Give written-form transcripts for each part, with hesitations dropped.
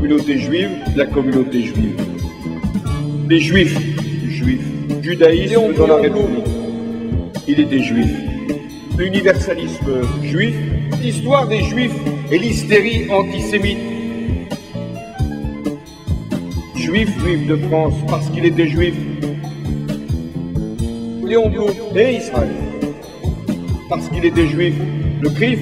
communauté juive, la communauté juive. Les juifs, judaïsme dans la République, il était juif. L'universalisme juif, l'histoire des juifs et l'hystérie antisémite. Juif de France parce qu'il était juif. Léon Blum et Israël parce qu'il était juif. Le CRIF,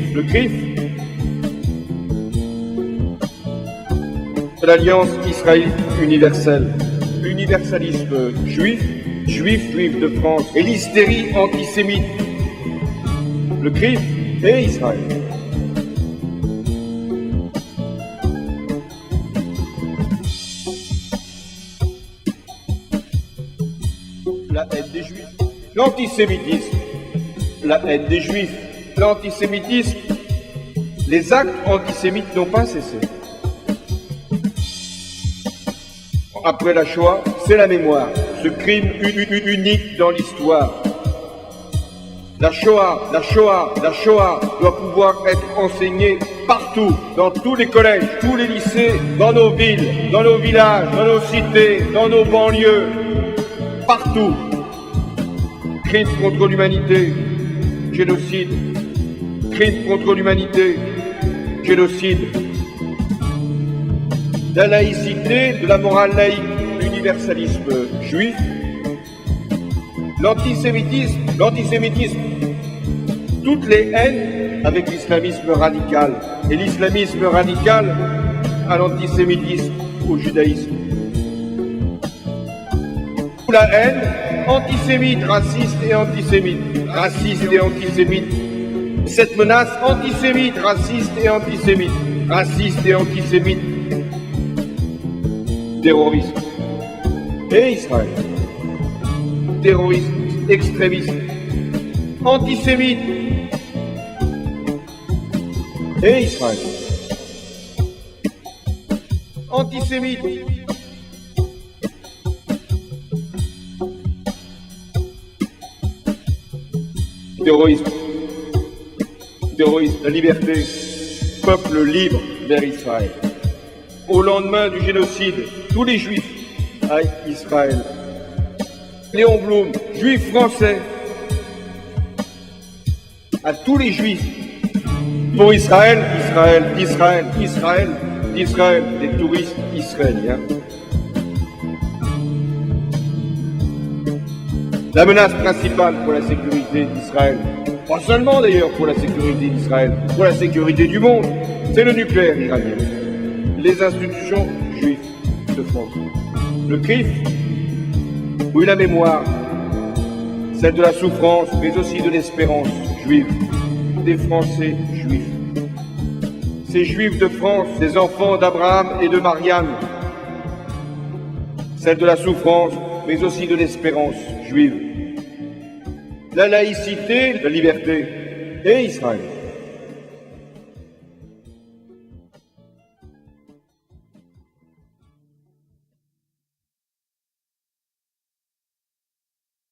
l'Alliance israélite universelle. L'universalisme juif de France et l'hystérie antisémite. Le CRIF et Israël. La haine des Juifs. L'antisémitisme. La haine des Juifs. L'antisémitisme. Les actes antisémites n'ont pas cessé. Après la Shoah, c'est la mémoire, ce crime unique dans l'histoire. La Shoah doit pouvoir être enseignée partout, dans tous les collèges, tous les lycées, dans nos villes, dans nos villages, dans nos cités, dans nos banlieues, partout. Crime contre l'humanité, génocide. Crime contre l'humanité, génocide. La laïcité, de la morale laïque, l'universalisme juif, l'antisémitisme, toutes les haines avec l'islamisme radical, et l'islamisme radical à l'antisémitisme, au judaïsme. La haine antisémite, raciste et antisémite, cette menace antisémite, raciste et antisémite, terrorisme et Israël, terrorisme extrémiste, antisémite et Israël, antisémite, terrorisme, la liberté, peuple libre vers Israël. Au lendemain du génocide, tous les juifs à Israël. Léon Blum, juif français, à tous les juifs. Pour Israël, des touristes israéliens. La menace principale pour la sécurité d'Israël, pas seulement d'ailleurs pour la sécurité d'Israël, pour la sécurité du monde, c'est le nucléaire iranien. Les institutions juives de France. Le CRIF, oui, la mémoire, celle de la souffrance, mais aussi de l'espérance juive, des Français juifs. Ces Juifs de France, ces enfants d'Abraham et de Marianne, celle de la souffrance, mais aussi de l'espérance juive. La laïcité, la liberté et Israël.